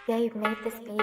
Dave made this beat.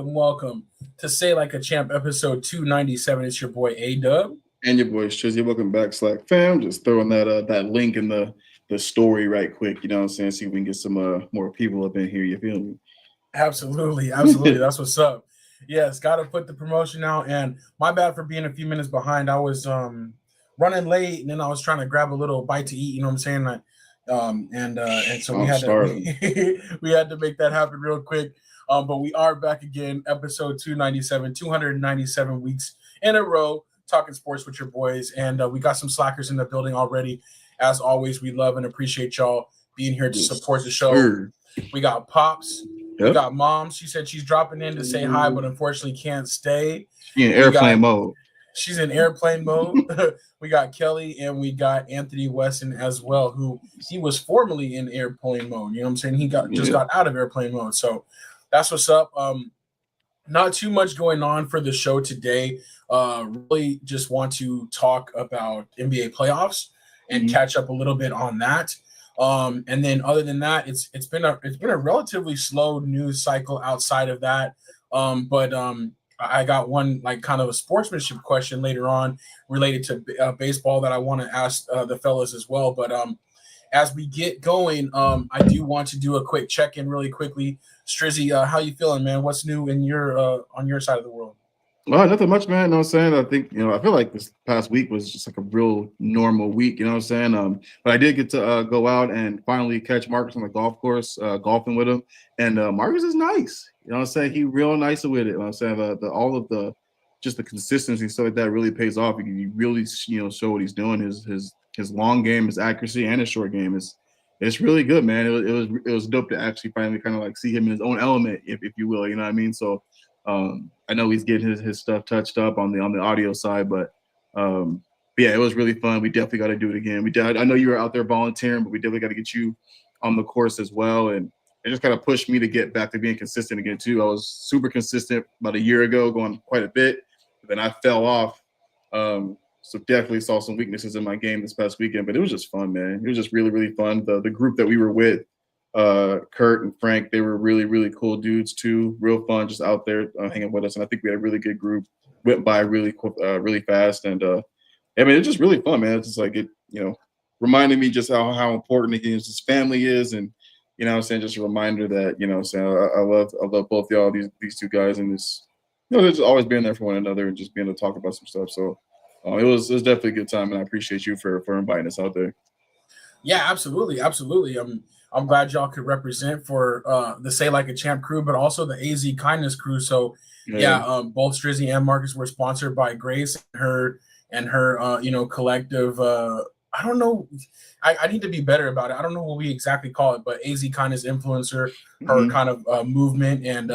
Welcome to Say Like a Champ, episode 297. It's your boy A-Dub. And your boy Strizzy. Welcome back, SLAC fam. Just throwing that link in the story right quick. You know what I'm saying? See if we can get some more people up in here. You feel me? Absolutely. That's what's up. Yes, got to put the promotion out. And my bad for being a few minutes behind. I was running late, and then I was trying to grab a little bite to eat. You know what I'm saying? And so we had to make that happen real quick. But we are back again, episode 297, 297 weeks in a row, talking sports with your boys. And we got some slackers in the building already. As always, we love and appreciate y'all being here to support the show. Sure. We got Pops. Yep. We got Mom. She said she's dropping in to say hi, but unfortunately can't stay. She's in airplane mode. She's in airplane mode. We got Kelly, and we got Anthony Wesson as well, who he was formerly in airplane mode. You know what I'm saying? He got out of airplane mode. So that's what's up. Not too much going on for the show today. Really just want to talk about NBA playoffs and catch up a little bit on that. And then other than that, it's been a relatively slow news cycle outside of that. But I got one like kind of a sportsmanship question later on related to baseball that I want to ask the fellas as well. But as we get going, I do want to do a quick check-in really quickly. Strizzy, how you feeling, man? What's new in your on your side of the world? Well, nothing much, man. You know what I'm saying? I think, I feel like this past week was just like a real normal week, you know what I'm saying? But I did get to go out and finally catch Marcus on the golf course, golfing with him. And Marcus is nice. You know what I'm saying? He real nice with it. You know what I'm saying? All of the consistency and stuff like that really pays off. You really, show what he's doing. His long game, his accuracy, and his short game it's really good, man. It was dope to actually finally kind of like see him in his own element, if you will. You know what I mean? So I know he's getting his stuff touched up on the audio side, but yeah, it was really fun. We definitely got to do it again. I know you were out there volunteering, but we definitely got to get you on the course as well. And it just kind of pushed me to get back to being consistent again too. I was super consistent about a year ago, going quite a bit, but then I fell off. So definitely saw some weaknesses in my game this past weekend, but it was just fun, man. It was just really, really fun. The group that we were with, Kurt and Frank, they were really, really cool dudes too. Real fun, just out there hanging with us. And I think we had a really good group. Went by really fast, and I mean, it's just really fun, man. It's just like it, reminded me just how important his family is, and I'm saying, just a reminder that I love both y'all, these two guys, and this, they're just always being there for one another and just being able to talk about some stuff. So. It was definitely a good time, and I appreciate you for inviting us out there. Yeah, absolutely. I'm glad y'all could represent for the Say Like a Champ crew, but also the AZ Kindness crew. So both Strizzy and Marcus were sponsored by Grace and her collective. I don't know. I need to be better about it. I don't know what we exactly call it, but AZ Kindness influencer, her kind of movement, and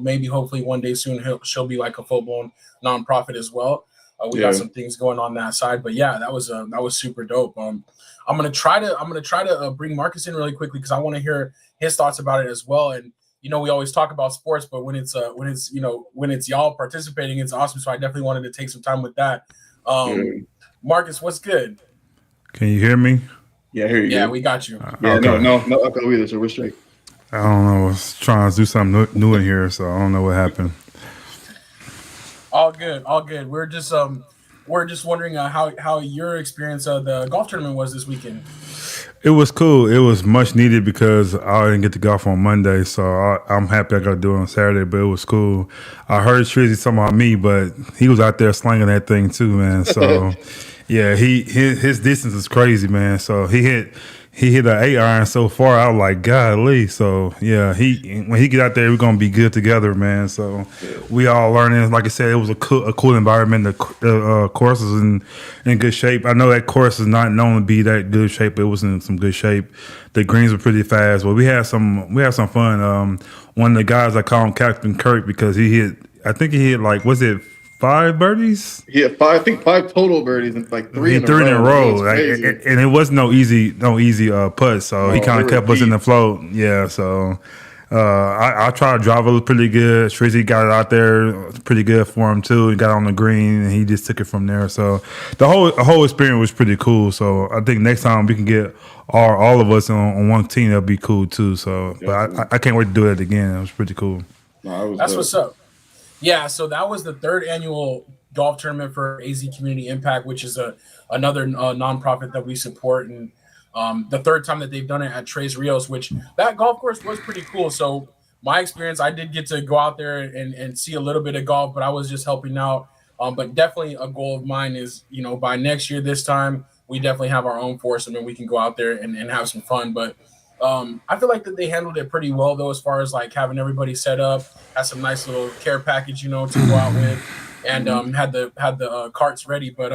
maybe hopefully one day soon she'll be like a full blown nonprofit as well. We got some things going on that side, but yeah, that was super dope. I'm gonna try to bring Marcus in really quickly because I want to hear his thoughts about it as well. And we always talk about sports, but when it's y'all participating, it's awesome. So I definitely wanted to take some time with that. Marcus, what's good? Can you hear me? Yeah, I hear you. Yeah, we got you. Yeah, okay. No echo either, so we're straight. I don't know. I was trying to do something new in here, so I don't know what happened. All good. We're just wondering how your experience of the golf tournament was this weekend. It was cool. It was much needed because I didn't get to golf on Monday, so I'm happy I got to do it on Saturday. But it was cool. I heard Strizzy talking about me, but he was out there slinging that thing too, man. So yeah, his distance is crazy, man. So he he hit an 8-iron so far. I was like, golly. So yeah, when he get out there, we're gonna be good together, man. So we all learning. Like I said, it was a cool environment. The course is in good shape. I know that course is not known to be that good shape, but it was in some good shape. The greens were pretty fast. But we had some fun. One of the guys, I call him Captain Kirk because I think he hit like, was it 5 birdies? He had 5, I think 5 total birdies and like 3 in a in a row. And it was no easy putt. So he kind of kept us in the flow. Yeah. So I tried to drive it pretty good. Strizzy got it out there pretty good for him too. He got on the green and he just took it from there. So the whole experience was pretty cool. So I think next time we can get all of us on one team, that'll be cool too. So, but I can't wait to do it again. It was pretty cool. That's what's up. Yeah, so that was the 3rd annual golf tournament for AZ Community Impact, which is another nonprofit that we support, and the 3rd time that they've done it at Tres Rios, which that golf course was pretty cool. So my experience, I did get to go out there and see a little bit of golf, but I was just helping out. But definitely a goal of mine is, by next year this time, we definitely have our own foursome and we can go out there and have some fun. But I feel like that they handled it pretty well, though, as far as like having everybody set up, had some nice little care package, to go out with, and had the carts ready. But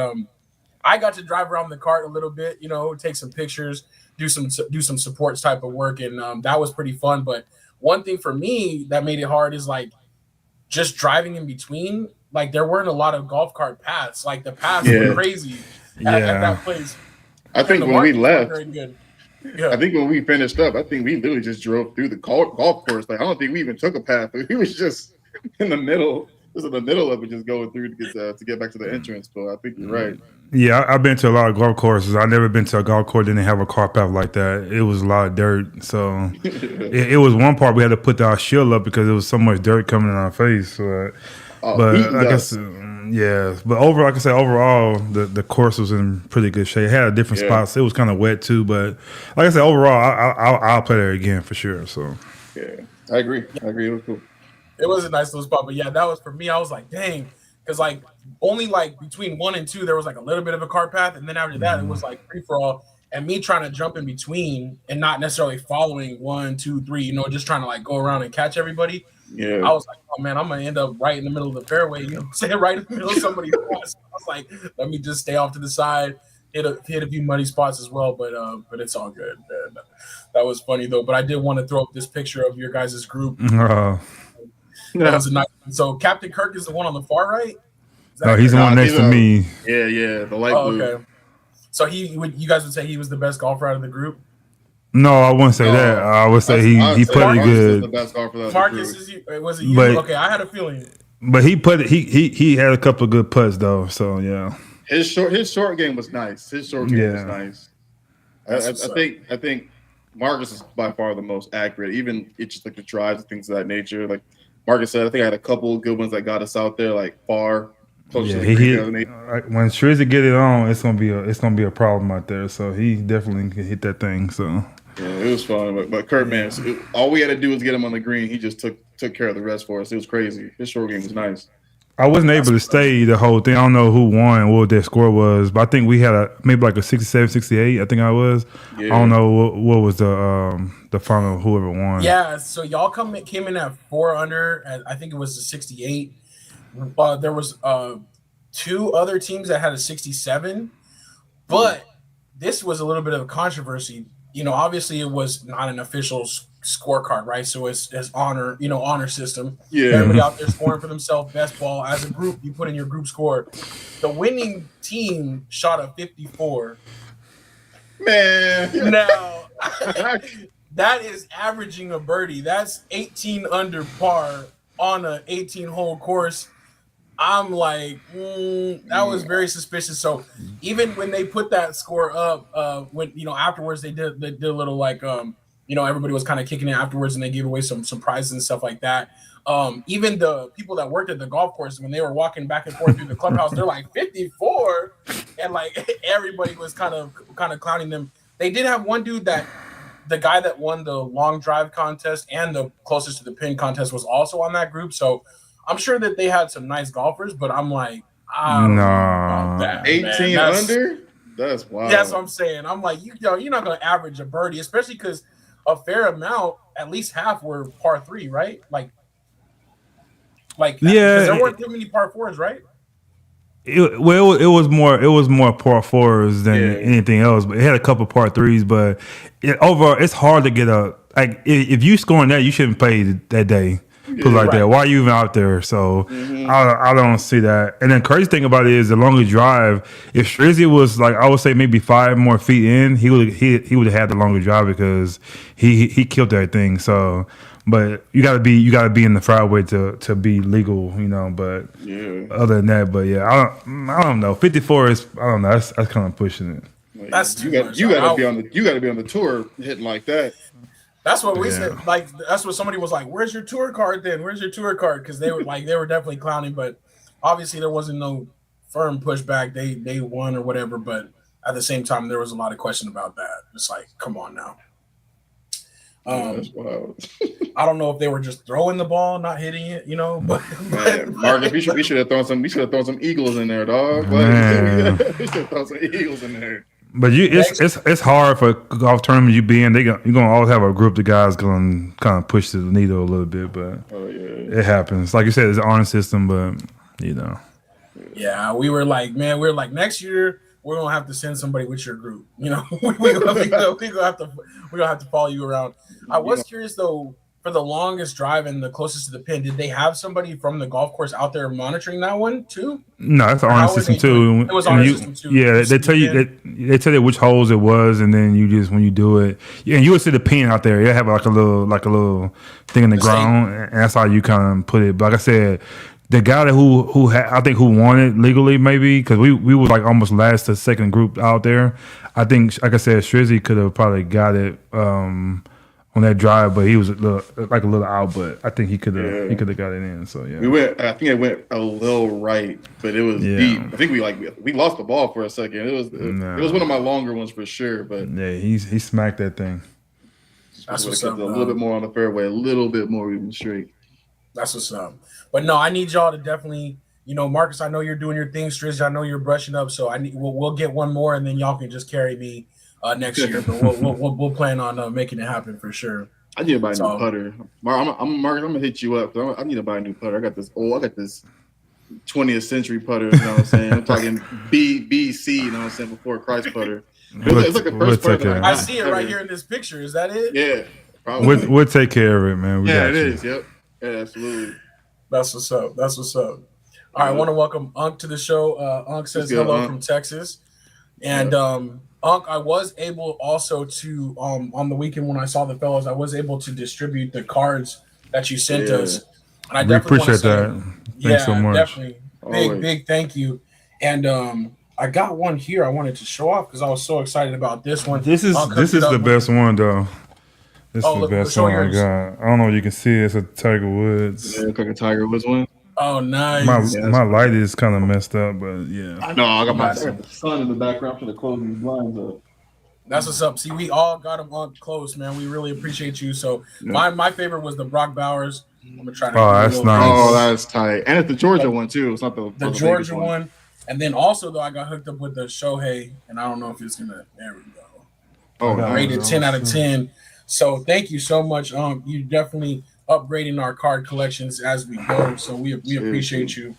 I got to drive around the cart a little bit, take some pictures, do some supports type of work, and that was pretty fun. But one thing for me that made it hard is like just driving in between. Like there weren't a lot of golf cart paths. Like the paths were crazy at that place. I think when we left. Yeah. I think when we finished up, I think we literally just drove through the golf course. Like I don't think we even took a path. We was just in the middle, of it, just going through to get back to the entrance. But I think you're right. Yeah, I've been to a lot of golf courses. I've never been to a golf course that didn't have a car path like that. It was a lot of dirt. So it was one part we had to put our shield up because there was so much dirt coming in our face. But I guess, but overall, the course was in pretty good shape. It had different spots. It was kind of wet too, but like I said, overall, I'll play there again for sure. So I agree. It was cool. It was a nice little spot, but yeah, that was for me. I was like, dang, because like only like between 1 and 2 there was like a little bit of a cart path, and then after that it was like free for all. And me trying to jump in between and not necessarily following 1, 2, 3, just trying to like go around and catch everybody. Yeah, I was like, oh man, I'm gonna end up right in the middle of the fairway, saying right in the middle of somebody's spots. I was like, let me just stay off to the side, hit a few muddy spots as well, but it's all good. And that was funny though. But I did want to throw up this picture of your guys' group. That was a nice. So Captain Kirk is the one on the far right. No, he's the one next to me. Yeah, the light blue. Okay. So you guys would say he was the best golfer out of the group? No, I wouldn't say that. I would say he putted good. The best golfer Marcus was it you? Okay, I had a feeling. But he had a couple of good putts though. So yeah. His short game was nice. Was nice. I think Marcus is by far the most accurate. Even it's just like the drives and things of that nature. Like Marcus said, I think I had a couple of good ones that got us out there like far. He hit, when Strizzy get it on, it's gonna be a problem out there. So he definitely can hit that thing. So yeah, it was fun. But Kurt, man, all we had to do was get him on the green. He just took care of the rest for us. It was crazy. His short game was nice. I wasn't able to stay the whole thing. I don't know who won, what their score was, but I think we had maybe like a 67, 68. I think I was. Yeah. I don't know what was the final, whoever won. Yeah, so y'all came in at 4 under. I think it was a 68. There was 2 other teams that had a 67, but this was a little bit of a controversy. Obviously it was not an official scorecard, right? So it's honor system. Yeah, everybody out there scoring for themselves, best ball as a group. You put in your group score. The winning team shot a 54. Man, now that is averaging a birdie. That's 18 under par on a 18-hole course. I'm like, that was very suspicious. So even when they put that score up, when afterwards they did a little like everybody was kind of kicking it afterwards, and they gave away some prizes and stuff like that. Even the people that worked at the golf course, when they were walking back and forth through the clubhouse, they're like 54, and like everybody was kind of clowning them. They did have one dude the guy that won the long drive contest and the closest to the pin contest was also on that group. So I'm sure that they had some nice golfers, but I'm like, no, 18 under. That's wild. That's what I'm saying. I'm like, you're not going to average a birdie, especially because a fair amount, at least half were par 3, right? Like because there weren't too many par 4s, right? It was more par 4s than anything else, but it had a couple par 3s. But overall, it's hard to get if you scoring that, you shouldn't play that day. Put it like that. Why are you even out there? So I don't see that. And then crazy thing about it is the longer drive. If Strizzy was like, I would say maybe 5 more feet in, he would have had the longer drive because he killed that thing. So, but you gotta be in the fairway to be legal, But other than that, but yeah, I don't know. 54 is I don't know. That's kind of pushing it. That's you gotta be on the tour hitting like that. That's what we said. Like that's what somebody was like. Where's your tour card then? Where's your tour card? Because they were definitely clowning, but obviously there wasn't no firm pushback. They won or whatever, but at the same time there was a lot of question about that. It's like, come on now. That's wild. I don't know if they were just throwing the ball, not hitting it, But Marcus, we should have thrown some eagles in there, dog. We should have thrown some eagles in there. But it's hard for golf tournaments you be in. You're gonna always have a group of guys going kind of push the needle a little bit, but it happens. Like you said, it's an honor system, but Yeah, we were like next year we're gonna have to send somebody with your group. We're gonna have to follow you around. I was curious though. For the longest drive and the closest to the pin, did they have somebody from the golf course out there monitoring that one too? No, that's the honor system too. It was honor system too. Yeah, they tell you which holes it was, and then you just when you do it, and you would see the pin out there. You have like a little thing in the ground, and that's how you kind of put it. But like I said, the guy who won it legally maybe because we were like almost last to second group out there. I think like I said, Strizzy could have probably got it. On that drive, but he was a little out. But I think he could have got it in. So I think it went a little right, but it was deep. I think we lost the ball for a second. It was one of my longer ones for sure. But he smacked that thing. That's what's up. A little bit more on the fairway, a little bit more even straight. That's what's up. But no, I need y'all to definitely. Marcus, I know you're doing your thing, Strizzy. I know you're brushing up, so we'll get one more, and then y'all can just carry me. Next year, but we'll plan on making it happen for sure. I need to buy a new putter. Mark, I'm gonna hit you up. I need to buy a new putter. I got this 20th century putter. You know what I'm saying? I'm talking BC. You know what I'm saying? Before Christ putter. It's like a first putter. I see it right here in this picture. Is that it? Yeah. Probably. We'll take care of it, man. It is. Yep. Yeah, absolutely. That's what's up. All right, I want to welcome Unk to the show. Unk says hello from Texas, and Unk, I was able also to on the weekend when I saw the fellows, I was able to distribute the cards that you sent us. And I definitely appreciate that. Thanks so much. Definitely. Big thank you. And I got one here I wanted to show off because I was so excited about this one. This is the best one though. This is the best one I got. I don't know if you can see it. It's a Tiger Woods. Yeah, it's like a Tiger Woods one. Oh, nice. My light is kind of messed up, but yeah. I know. I got the sun in the background for the closing blinds up. That's what's up. See, we all got them up close, man. We really appreciate you. So my favorite was the Brock Bowers. I'm gonna try to. Oh, that's nice. Oh, that's tight. And it's the Georgia one too. It's not the Georgia one. And then also though, I got hooked up with the Shohei, and I don't know if it's gonna. There we go. Oh, rated 10 out of 10. So thank you so much. You definitely upgrading our card collections as we go. So we appreciate you.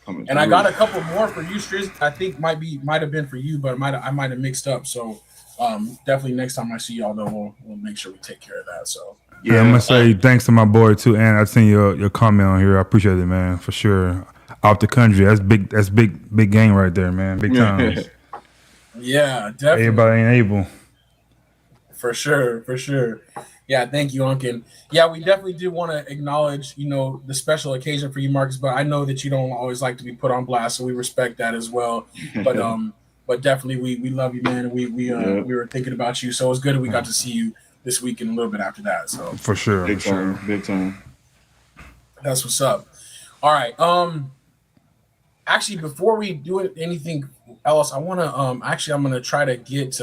And I got a couple more for you, Striz. I think might have been for you, but I might have mixed up. So definitely next time I see y'all, though, we'll make sure we take care of that. So yeah, I'm gonna say thanks to my boy too, and I've seen your comment on here. I appreciate it, man, for sure. Out the country, that's big game right there, man. Big time. Yeah, definitely. Everybody ain't able. For sure. Yeah, thank you, Unkin. Yeah, we definitely do want to acknowledge, the special occasion for you, Marcus, but I know that you don't always like to be put on blast, so we respect that as well. But definitely we love you, man. We were thinking about you, so it was good that we got to see you this week and a little bit after that. So for sure. Big time. That's what's up. All right. Actually, before we do anything else, I want to I'm going to try to get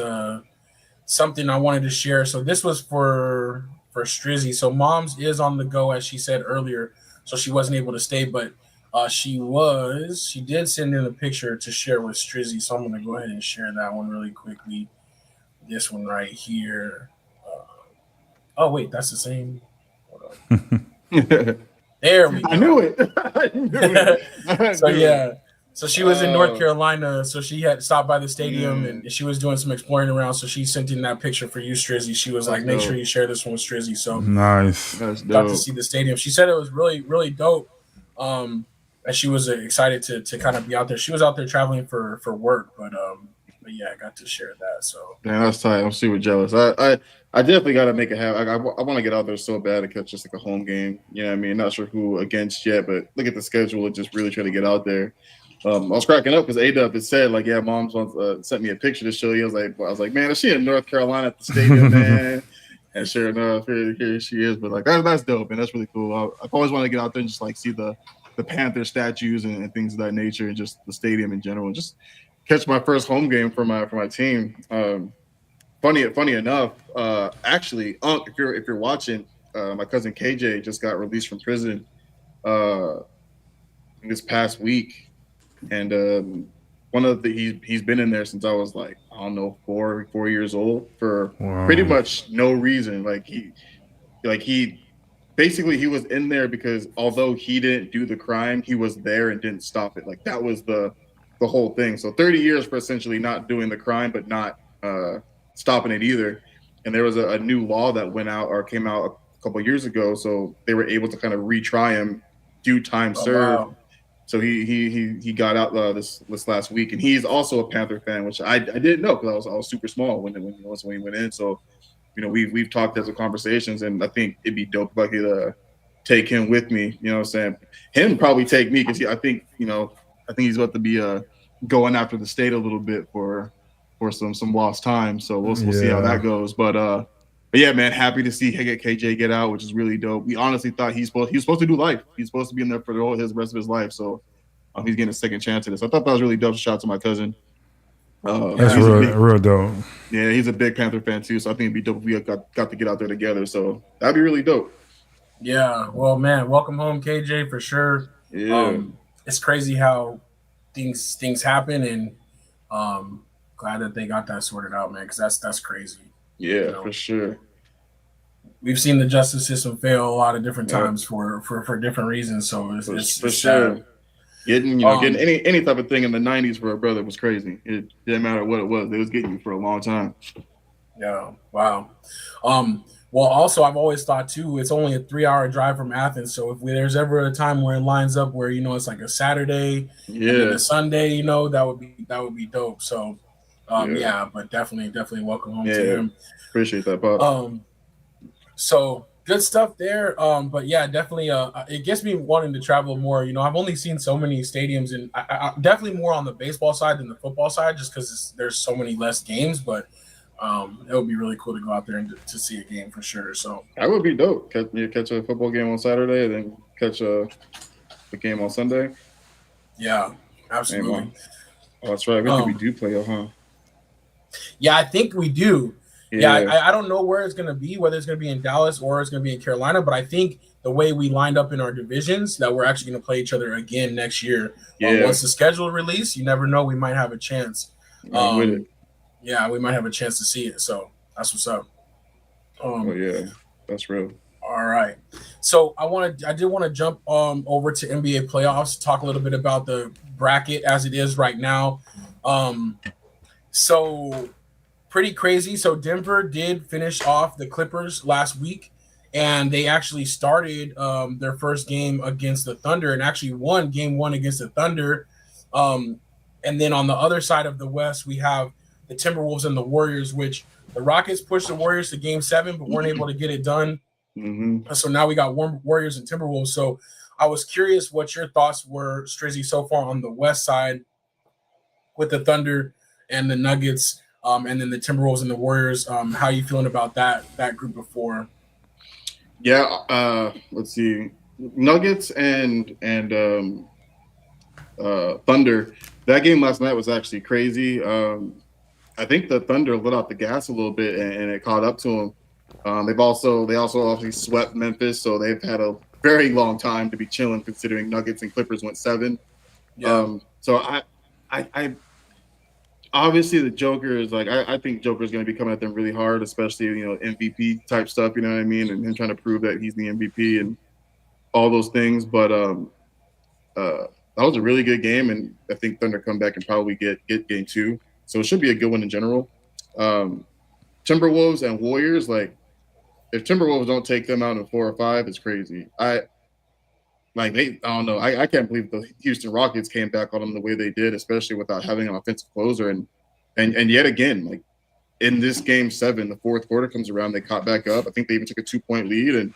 something I wanted to share. So this was for Strizzy. So Mom's is on the go, as she said earlier, so she wasn't able to stay. But She did send in a picture to share with Strizzy, so I'm gonna go ahead and share that one really quickly. This one right here. Oh wait, that's the same. Hold on. There we go. I knew it. I knew it. So yeah. So she was in North Carolina, so she had stopped by the stadium and she was doing some exploring around. So she sent in that picture for you, Strizzy. She was like, "Make sure you share this one with Strizzy." So nice. Got to see the stadium. She said it was really, really dope. And she was excited to kind of be out there. She was out there traveling for work, but yeah, I got to share that. So man, that's tight. I'm super jealous. I definitely got to make it happen. I want to get out there so bad to catch just like a home game. You know what I mean? Not sure who against yet, but look at the schedule and just really try to get out there. I was cracking up because A-Dub had said, like, yeah, Mom's sent me a picture to show you. I was like, man, is she in North Carolina at the stadium, man? And sure enough, here she is. But like, that's dope, and that's really cool. I've always wanted to get out there and just like see the Panther statues and things of that nature, and just the stadium in general, and just catch my first home game for my team. Funny enough, actually, if you're watching, my cousin KJ just got released from prison this past week. And he's been in there since I was like, I don't know, 4 years old for pretty much no reason. Like he basically he was in there because although he didn't do the crime, he was there and didn't stop it. Like that was the whole thing. So 30 years for essentially not doing the crime but not stopping it either. And there was a new law that came out a couple of years ago, so they were able to kind of retry him, do time served. Wow. So he got out this last week, and he's also a Panther fan, which I didn't know because I was super small when he went in. So, you know, we've talked as a conversations, and I think it'd be dope if I could take him with me. You know what I'm saying? Him probably take me because I think he's about to be going after the state a little bit for some lost time. So we'll see how that goes. But yeah, man, happy to see KJ get out, which is really dope. We honestly thought he was supposed to do life. He's supposed to be in there for the rest of his life. So he's getting a second chance at this. I thought that was really dope. Shout out to my cousin. That's real dope. Yeah, he's a big Panther fan too. So I think it'd be dope if we got to get out there together. So that'd be really dope. Yeah. Well, man, welcome home, KJ, for sure. Yeah. It's crazy how things happen, and glad that they got that sorted out, man, because that's crazy. Yeah, for sure. We've seen the justice system fail a lot of different times for different reasons. So it's for sure. Getting any type of thing in the 90s for a brother was crazy. It didn't matter what it was. They was getting you for a long time. Yeah. Wow. Well, also, I've always thought too, it's only a 3-hour drive from Athens. So if there's ever a time where it lines up where, it's like a Saturday and then a Sunday, that would be dope. So yeah, but definitely welcome home to him. Appreciate that, Pop. So good stuff there. But yeah, definitely it gets me wanting to travel more. I've only seen so many stadiums, and I definitely more on the baseball side than the football side, just because there's so many less games. But it would be really cool to go out there and to see a game for sure. So that would be dope. Catch a football game on Saturday, and then catch the game on Sunday. Yeah, absolutely. Oh, that's right. We do play, huh? Yeah, I think we do. Yeah, I don't know where it's going to be, whether it's going to be in Dallas or it's going to be in Carolina, but I think the way we lined up in our divisions that we're actually going to play each other again next year. Once the schedule release, you never know, we might have a chance. Yeah, we might have a chance to see it. So that's what's up. Yeah, that's real. All right. So I did want to jump over to NBA playoffs, talk a little bit about the bracket as it is right now. So pretty crazy. So Denver did finish off the Clippers last week, and they actually started their first game against the Thunder and actually won game 1 against the Thunder. And then on the other side of the West, we have the Timberwolves and the Warriors, which the Rockets pushed the Warriors to game 7, but weren't able to get it done. Mm-hmm. So now we got Warriors and Timberwolves. So I was curious what your thoughts were, Strizzy, so far on the West side with the Thunder and the Nuggets, and then the Timberwolves and the Warriors. How you feeling about that group of 4? Yeah, let's see. Nuggets and Thunder. That game last night was actually crazy. I think the Thunder let out the gas a little bit and it caught up to them. They also obviously swept Memphis, so they've had a very long time to be chilling, considering Nuggets and Clippers went 7. Yeah. So I obviously the Joker is like I think Joker is going to be coming at them really hard, especially MVP type stuff. You know what I mean, and him trying to prove that he's the MVP and all those things. But that was a really good game, and I think Thunder come back and probably get game 2. So it should be a good one in general. Timberwolves and Warriors, like if Timberwolves don't take them out in 4 or 5, it's crazy. I don't know. I can't believe the Houston Rockets came back on them the way they did, especially without having an offensive closer. And yet again, like in this game 7, the fourth quarter comes around, they caught back up. I think they even took a 2-point lead, and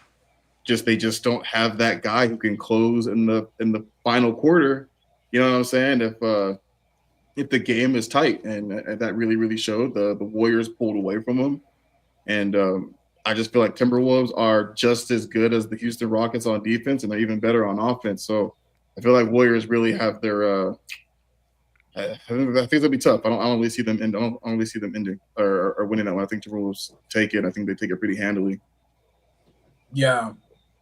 they just don't have that guy who can close in the final quarter. You know what I'm saying? If the game is tight, and that really showed. The Warriors pulled away from them, and I just feel like Timberwolves are just as good as the Houston Rockets on defense, and they're even better on offense. So I feel like Warriors really have their. I think it'll be tough. I don't really see them end. I don't really see them ending or winning that one. I think Timberwolves take it. I think they take it pretty handily. Yeah.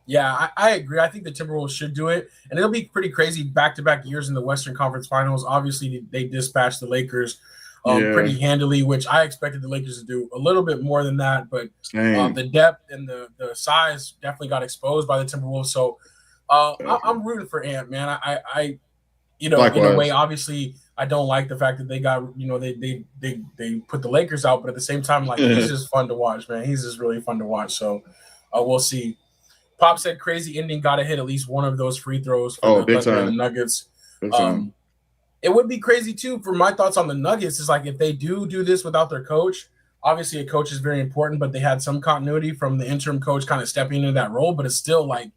Yeah, I agree. I think the Timberwolves should do it, and it'll be pretty crazy back-to-back years in the Western Conference Finals. Obviously, they dispatched the Lakers pretty handily, which I expected the Lakers to do a little bit more than that. But the depth and the size definitely got exposed by the Timberwolves. So I'm rooting for Ant, man. I Likewise. In a way, obviously, I don't like the fact that they got they put the Lakers out, but at the same time, like he's just fun to watch, man. He's just really fun to watch. So we'll see. Pop said crazy ending, got to hit at least one of those free throws for the Nuggets. It would be crazy too. For my thoughts on the Nuggets is like if they do this without their coach, obviously a coach is very important, but they had some continuity from the interim coach kind of stepping into that role. But it's still like,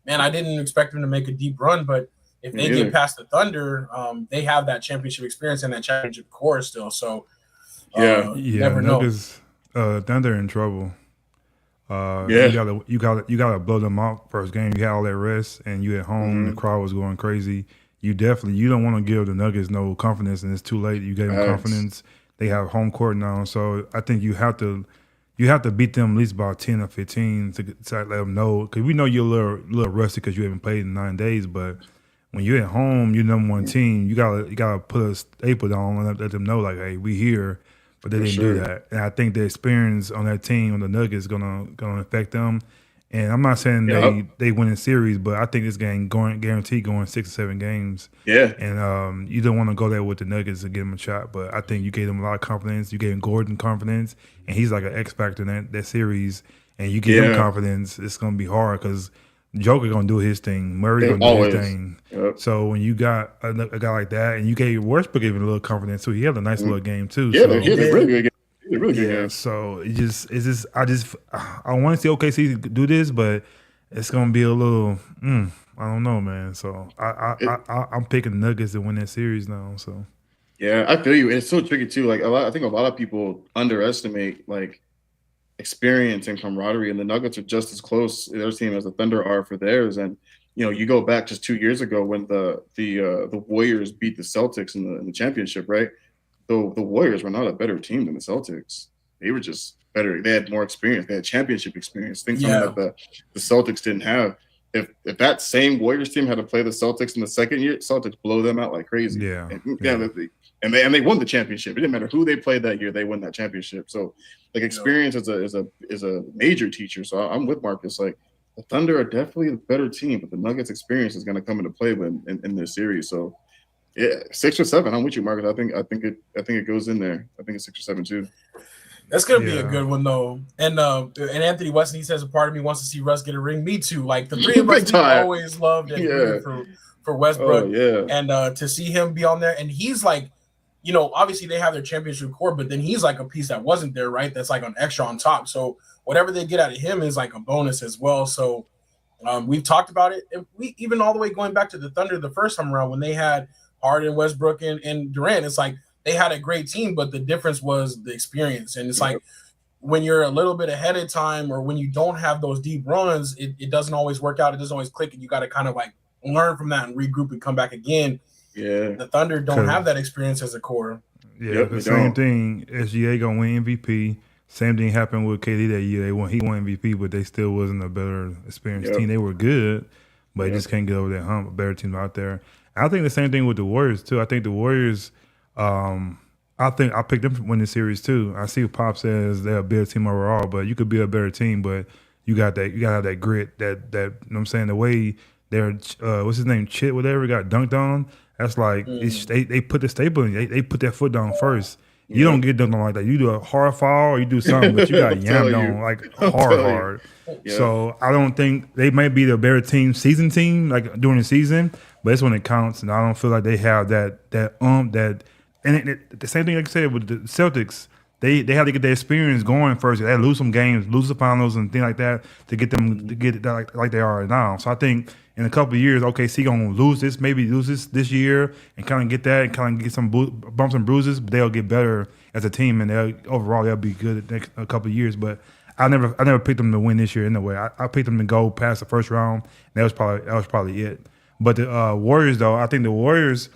man, I didn't expect them to make a deep run, but if they get past the Thunder, they have that championship experience and that championship core still. So never Nuggets, Thunder in trouble. You gotta blow them out first game. You had all that rest, and you at home. The crowd was going crazy. You don't want to give the Nuggets no confidence, and it's too late. You gave them confidence. They have home court now, so I think you have to beat them at least about 10 or 15 to let them know, because we know you're a little rusty because you haven't played in 9 days. But when you're at home, you're number one team. You gotta put a staple down and let them know like, hey, we here. But they didn't do that, and I think the experience on that team on the Nuggets gonna affect them. And I'm not saying they win a series, but I think this game guaranteed going 6 or 7 games. Yeah, and you don't want to go there with the Nuggets to give them a shot. But I think you gave them a lot of confidence. You gave Gordon confidence, and he's like an X factor in that series. And you give him confidence, it's gonna be hard because Joker gonna do his thing. Murray gonna do his thing. Yep. So when you got a guy like that, and you gave Westbrook even a little confidence too, he had a nice little game too. Yeah, he had a really good game. Really good game. So I want to see OKC do this, but it's gonna be a little. I don't know, man. So I'm picking Nuggets to win that series now. So yeah, I feel you. And it's so tricky too. Like I think a lot of people underestimate like experience and camaraderie, and the Nuggets are just as close their team as the Thunder are for theirs. And you go back just 2 years ago when the Warriors beat the Celtics in the championship, right? The Warriors were not a better team than the Celtics. They were just better. They had more experience. They had championship experience. Things that the Celtics didn't have. If that same Warriors team had to play the Celtics in the second year, Celtics blow them out like crazy. And they won the championship. It didn't matter who they played that year; they won that championship. So, like, experience is a major teacher. So I'm with Marcus. Like, the Thunder are definitely the better team, but the Nuggets' experience is going to come into play in this series. So, yeah, 6 or 7. I'm with you, Marcus. I think it goes in there. I think it's 6 or 7 too. That's gonna be a good one though. And Anthony Weston, he says a part of me wants to see Russ get a ring. Me too. Like the three of us always loved and rooted for Westbrook. And to see him be on there, and he's like, obviously they have their championship core, but then he's like a piece that wasn't there, right? That's like an extra on top. So whatever they get out of him is like a bonus as well. So we've talked about it. And we even all the way going back to the Thunder the first time around when they had Harden, Westbrook, and Durant. It's like they had a great team, but the difference was the experience. And it's like when you're a little bit ahead of time or when you don't have those deep runs, it doesn't always work out. It doesn't always click, and you got to kind of like learn from that and regroup and come back again. Yeah, the Thunder don't have that experience as a core. Yeah, the same thing. SGA gonna win MVP. Same thing happened with KD that year. He won MVP, but they still wasn't a better experienced team. They were good, but they just can't get over that hump. A better team out there. And I think the same thing with the Warriors too. I think the Warriors. I think I picked them to win the series too. I see what Pop says they're a better team overall, but you could be a better team, but you gotta have that grit. That you know what I'm saying, the way they're what's his name, Chit, whatever, got dunked on. That's like they put the staple in. They put their foot down first. You don't get dunked on like that. You do a hard foul or you do something, but you got yammed on like hard. Yeah. So I don't think they might be the better season team like during the season, but it's when it counts, and I don't feel like they have that. And the same thing like I said with the Celtics, they have to get their experience going first. They had to lose some games, lose the finals and things like that to get them to get it like they are now. So I think in a couple of years, OKC gonna lose this year and kind of get that and kind of get some bumps and bruises, but they'll get better as a team and overall they'll be good next a couple of years. But I never picked them to win this year anyway. I picked them to go past the first round. That was probably it. But the Warriors though, I think the Warriors.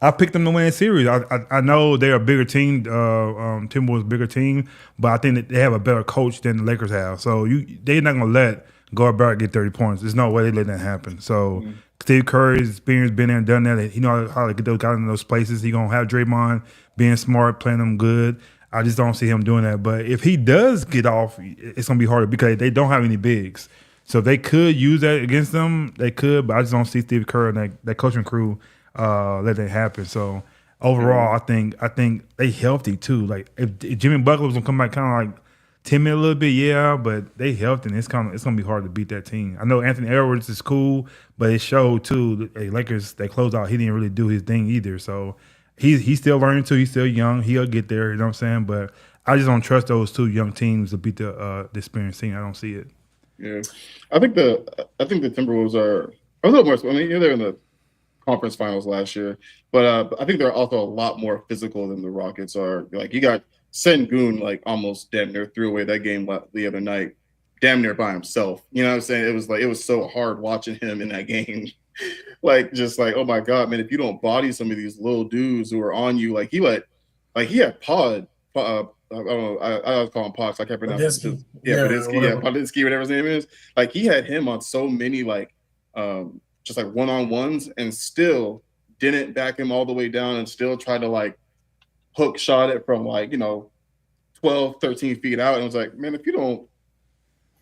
I picked them to win a series. I know they're a bigger team. Timberwolves a bigger team, but I think that they have a better coach than the Lakers have. So they're not gonna let Gobert get 30 points. There's no way they let that happen. So Steve Curry's experience, been there and done that. He knows how to get those guys in those places. He gonna have Draymond being smart, playing them good. I just don't see him doing that. But if he does get off, it's gonna be harder because they don't have any bigs. So if they could use that against them, they could. But I just don't see Steve Kerr and that coaching crew let that happen. So overall, I think they healthy too. Like if Jimmy Butler was gonna come back kind of like timid a little bit, yeah, but they healthy and it's gonna be hard to beat that team. I know Anthony Edwards is cool, but it showed too. The Lakers they closed out. He didn't really do his thing either. So he's still learning too. He's still young. He'll get there. You know what I'm saying? But I just don't trust those two young teams to beat the experienced team. I don't see it. Yeah, I think the Timberwolves are a little more. I mean, they're in the conference finals last year, but I think they're also a lot more physical than the Rockets are. Like you got Sengun like almost damn near threw away that game the other night, damn near by himself. You know what I'm saying? It was so hard watching him in that game. Like just like, oh my God, man, if you don't body some of these little dudes who are on you, he had Pod. I don't know. I was calling Pox. I can't pronounce it. Podolski, whatever his name is. Like he had him on so many just like one-on-ones and still didn't back him all the way down and still tried to hook shot it from 12, 13 feet out. And it was like, man, if you don't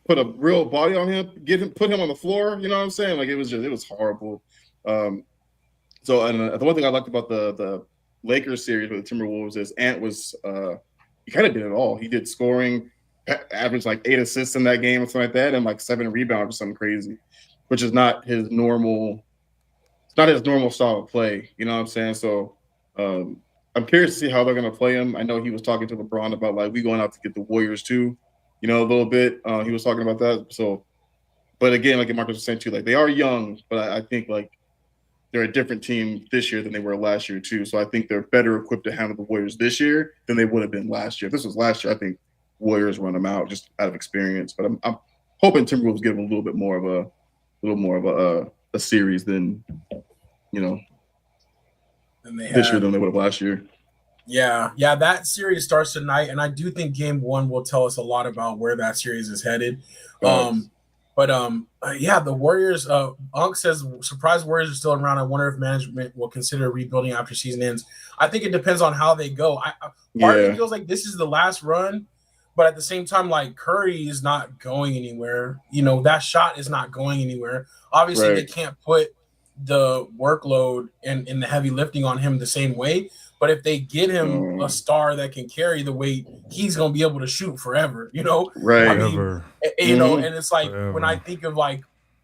put a real body on him, put him on the floor, you know what I'm saying? Like it was horrible. And the one thing I liked about the Lakers series with the Timberwolves is Ant was he kind of did it all. He did scoring, averaged 8 assists in that game or something like that, and 7 rebounds or something crazy, which is not his normal. It's not his normal style of play. You know what I'm saying? So I'm curious to see how they're going to play him. I know he was talking to LeBron about we going out to get the Warriors too. You know, a little bit. He was talking about that. So, but again, like Marcus was saying too, they are young, but I think they're a different team this year than they were last year too. So I think they're better equipped to handle the Warriors this year than they would have been last year. If this was last year, I think Warriors run them out just out of experience. But I'm hoping Timberwolves give them a little bit more of a series than this year than they would have last year. Yeah, that series starts tonight, and I do think Game 1 will tell us a lot about where that series is headed. The Warriors. Unk says surprise Warriors are still around. I wonder if management will consider rebuilding after season ends. I think it depends on how they go. Part of me feels like this is the last run, but at the same time, Curry is not going anywhere. You know, that shot is not going anywhere. Obviously, They can't put the workload and the heavy lifting on him the same way. But if they get him a star that can carry the weight, he's gonna be able to shoot forever. You know, right? And it's when I think of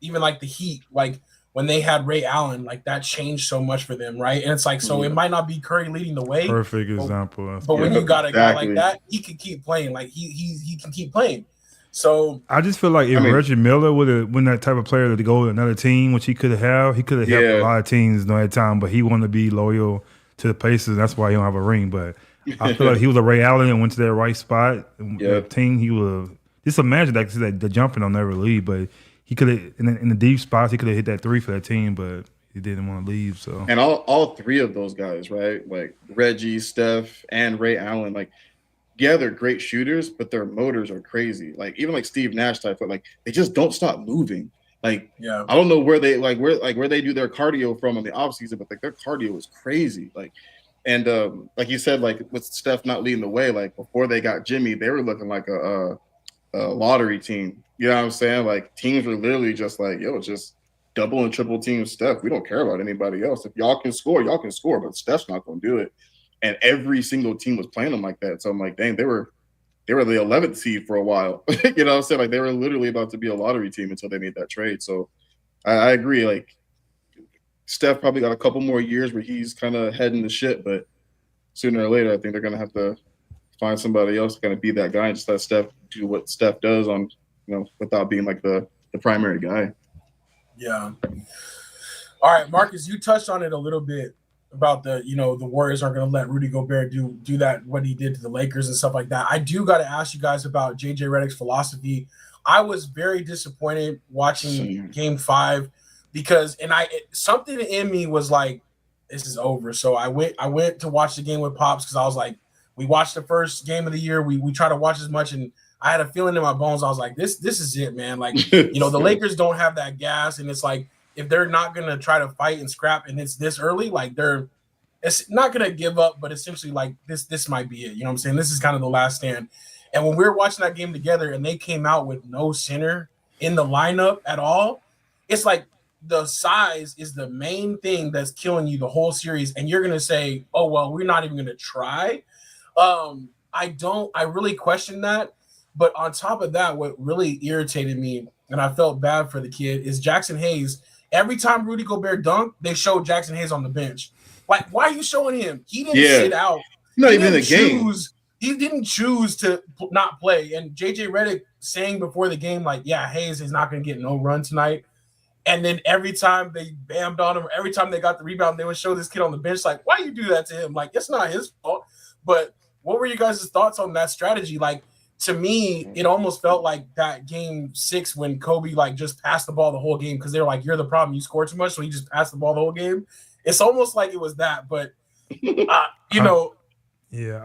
even the Heat, when they had Ray Allen, that changed so much for them, right? And it's so it might not be Curry leading the way. Perfect example. But when you got a guy like that, he can keep playing. He can keep playing. So I just feel like if Reggie Miller would have been that type of player to go to another team, which he could have helped a lot of teams during that time. But he wanted to be loyal to the Pacers. That's why he don't have a ring. But I feel like he was a Ray Allen and went to that right spot. The team he was just imagine that the jumping on never leave, but he could have in the deep spots he could have hit that 3 for that team, but he didn't want to leave. So and all 3 of those guys, right? Reggie, Steph, and Ray Allen, yeah, they're great shooters, but their motors are crazy. Like even like Steve Nash type, but like they just don't stop moving. Like Yeah. I don't know where they where they do their cardio from in the off season, but like their cardio is crazy. Like and like you said, like with Steph not leading the way, like before they got Jimmy, they were looking like a lottery team. You know what I'm saying? Like teams were literally just like, yo, just double and triple team Steph. We don't care about anybody else. If y'all can score, but Steph's not going to do it. And every single team was playing them like that. So I'm like, dang, they were the 11th seed for a while. You know what I'm saying? Like they were literally about to be a lottery team until they made that trade. So I agree. Like Steph probably got a couple more years where he's kind of heading the shit, but sooner or later, I think they're going to have to find somebody else to kind of be that guy and just let Steph do what Steph does on, without being like the primary guy. Yeah. All right, Marcus, you touched on it a little bit about the Warriors aren't going to let Rudy Gobert do that, what he did to the Lakers and stuff like that. I do got to ask you guys about JJ Redick's philosophy. I was very disappointed watching Game 5 because something in me was like, this is over. So I went to watch the game with Pops because I was like, we watched the first game of the year. We try to watch as much, and I had a feeling in my bones. I was like, this is it, man. Like, the Lakers don't have that gas, and it's like if they're not gonna try to fight and scrap, and it's this early, like it's not gonna give up, but essentially like this might be it. You know what I'm saying? This is kind of the last stand. And when we were watching that game together, and they came out with no center in the lineup at all, it's like the size is the main thing that's killing you the whole series, and you're gonna say, oh well, we're not even gonna try. I really question that. But on top of that, what really irritated me, and I felt bad for the kid, is Jackson Hayes. Every time Rudy Gobert dunked, they showed Jackson Hayes on the bench. Like, why are you showing him? He didn't sit out. Not even in the game. He didn't choose to not play. And JJ Redick saying before the game, like, yeah, Hayes is not going to get no run tonight. And then every time they bammed on him, every time they got the rebound, they would show this kid on the bench. Like, why you do that to him? Like, it's not his fault. But what were you guys' thoughts on that strategy? Like, to me, it almost felt like that game 6 when Kobe like just passed the ball the whole game because they're like, you're the problem. You scored too much, so he just passed the ball the whole game. It's almost like it was that, but Yeah,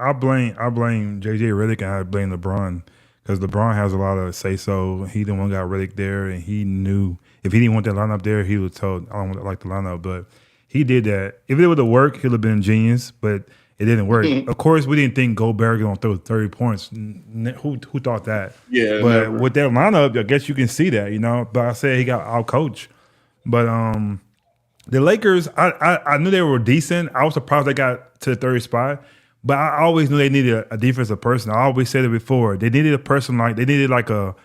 I blame JJ Redick and I blame LeBron because LeBron has a lot of say so. He the one got Redick there, and he knew if he didn't want that lineup there, he was told I don't like the lineup, but he did that. If it would have worked, he'd have been a genius, but it didn't work. Of course, we didn't think Gobert going to throw 30 points. Who thought that? Yeah, but with that lineup, I guess you can see that, But I said he got out coached. But the Lakers, I knew they were decent. I was surprised they got to the 30th spot. But I always knew they needed a defensive person. I always said it before. They needed a person like a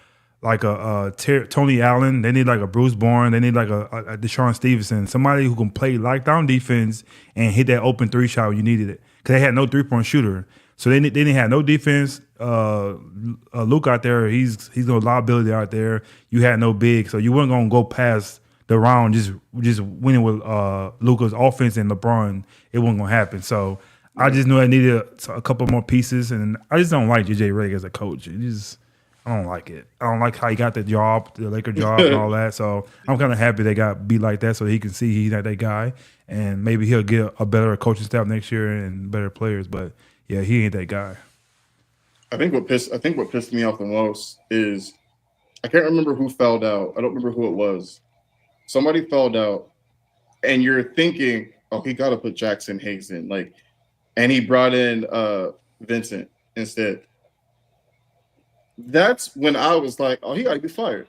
Tony Allen. They need like a Bruce Bourne. They need like a Deshaun Stevenson, somebody who can play lockdown defense and hit that open 3 shot when you needed it. Because they had no 3-point shooter, so they didn't have no defense. Luke out there, he's no liability out there. You had no big, so you weren't gonna go past the round just winning with Luka's offense and LeBron. It wasn't gonna happen. So I just knew I needed a couple more pieces, and I just don't like JJ Redick as a coach. I don't like it. I don't like how he got the job, the Laker job, and all that. So I'm kind of happy they got beat like that, so he can see he's not that guy, and maybe he'll get a better coaching staff next year and better players. But yeah, he ain't that guy. I think what pissed me off the most is I can't remember who fouled out. I don't remember who it was. Somebody fouled out, and you're thinking, oh, he got to put Jackson Hayes in, and he brought in Vincent instead. That's when I was like, oh, he got to be fired.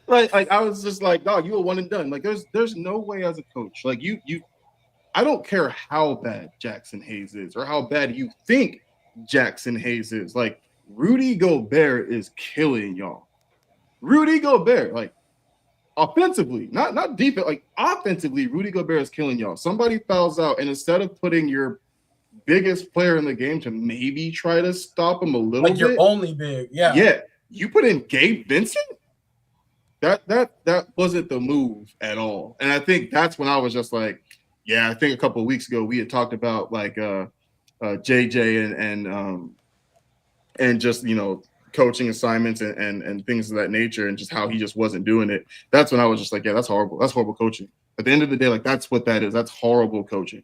like I was just like, dog, you were one and done. Like there's no way as a coach. Like you I don't care how bad Jackson Hayes is or how bad you think Jackson Hayes is. Like Rudy Gobert is killing y'all. Rudy Gobert, like offensively, not defense, like offensively, Rudy Gobert is killing y'all. Somebody fouls out, and instead of putting your biggest player in the game to maybe try to stop him a little bit. You're only big. Yeah. Yeah. You put in Gabe Vincent? That wasn't the move at all. And I think that's when I was just like, yeah, I think a couple of weeks ago we had talked about like JJ and just, coaching assignments and things of that nature and just how he just wasn't doing it. That's when I was just like, yeah, that's horrible. That's horrible coaching. At the end of the day, like that's what that is. That's horrible coaching.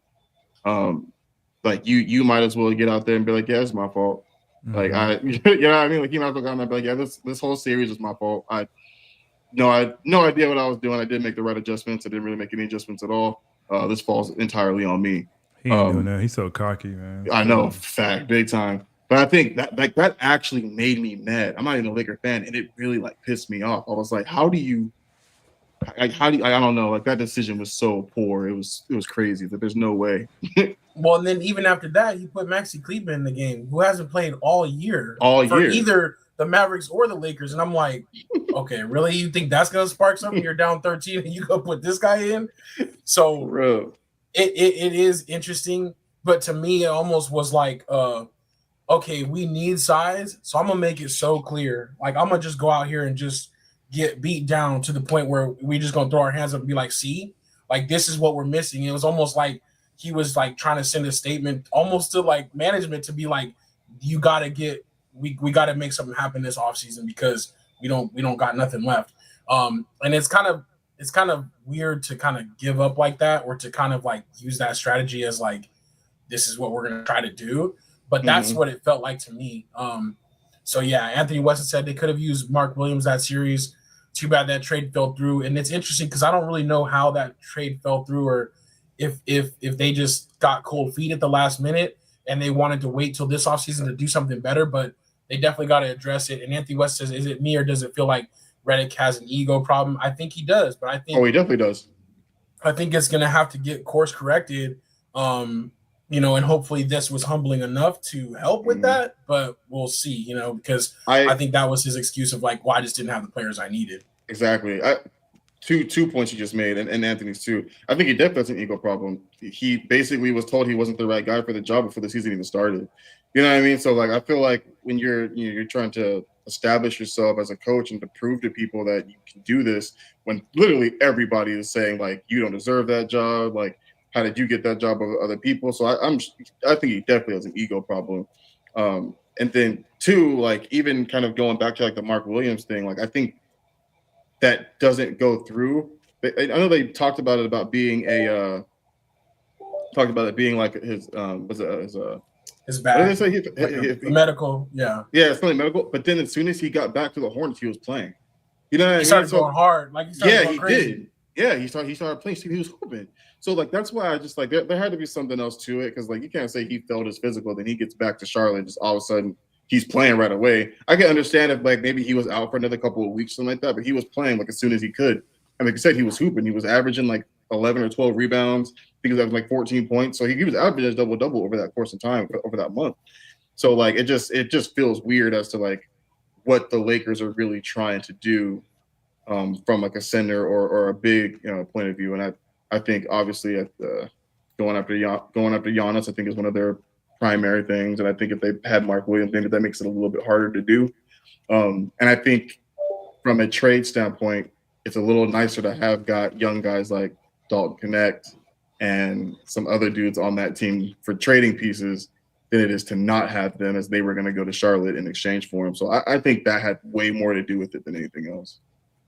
Like you might as well get out there and be like, yeah, it's my fault. Like I, you know what I mean? Like he might as well come and be like, yeah, this whole series is my fault. I had no idea what I was doing. I didn't make the right adjustments. I didn't really make any adjustments at all. This falls entirely on me. He ain't doing that. He's so cocky, man. I know, fact, big time. But I think that actually made me mad. I'm not even a Laker fan, and it really like pissed me off. I was like, how do you? I don't know. Like that decision was so poor. It was crazy. That there's no way. Well, and then even after that, you put Maxi Kleber in the game, who hasn't played all year for either the Mavericks or the Lakers. And I'm like, okay, really? You think that's gonna spark something? You're down 13 and you go put this guy in? So it is interesting, but to me, it almost was like, okay, we need size, so I'm gonna make it so clear. Like I'm gonna just go out here and just get beat down to the point where we just gonna throw our hands up and be like, see, like this is what we're missing. It was almost like he was like trying to send a statement almost to like management to be like, you gotta get we gotta make something happen this offseason because we don't got nothing left. And it's kind of weird to kind of give up like that or to kind of like use that strategy as like this is what we're gonna try to do. But that's what it felt like to me. So yeah, Anthony Weston said they could have used Mark Williams that series. Too bad that trade fell through. And it's interesting because I don't really know how that trade fell through or if they just got cold feet at the last minute and they wanted to wait till this offseason to do something better, but they definitely got to address it. And Anthony West says, is it me or does it feel like Redick has an ego problem? I think he does, but I think he definitely does. I think it's going to have to get course corrected. And hopefully this was humbling enough to help with that, but we'll see, because I think that was his excuse of like, well, I just didn't have the players I needed. Exactly. Two points you just made, and Anthony's too. I think he definitely has an ego problem. He basically was told he wasn't the right guy for the job before the season even started. You know what I mean? So like, I feel like when you're trying to establish yourself as a coach and to prove to people that you can do this, when literally everybody is saying like you don't deserve that job, like how did you get that job over other people? So I think he definitely has an ego problem. And then two, like even kind of going back to like the Mark Williams thing, like I think that doesn't go through. I know they talked about it being like his bad. What did they say? Medical, yeah. Yeah, it's something medical. But then as soon as he got back to the Hornets, he was playing. You know what I mean? He started going hard. Like he started going crazy. Did. Yeah, he started playing. He was hooping. So like that's why I just like there had to be something else to it because like you can't say he failed his physical, then he gets back to Charlotte, just all of a sudden he's playing right away. I can understand if like maybe he was out for another couple of weeks, something like that, but he was playing like as soon as he could. And like I said, he was hooping. He was averaging like 11 or 12 rebounds. I think he was averaging like 14 points. So he was averaging a double-double over that course of time, over that month. So like it just feels weird as to like what the Lakers are really trying to do from like a center or a big point of view. And I think obviously going after Giannis, I think is one of their primary things. And I think if they had Mark Williams, maybe that makes it a little bit harder to do. And I think from a trade standpoint, it's a little nicer to have got young guys like Dalton Connect and some other dudes on that team for trading pieces than it is to not have them as they were going to go to Charlotte in exchange for him. So I think that had way more to do with it than anything else.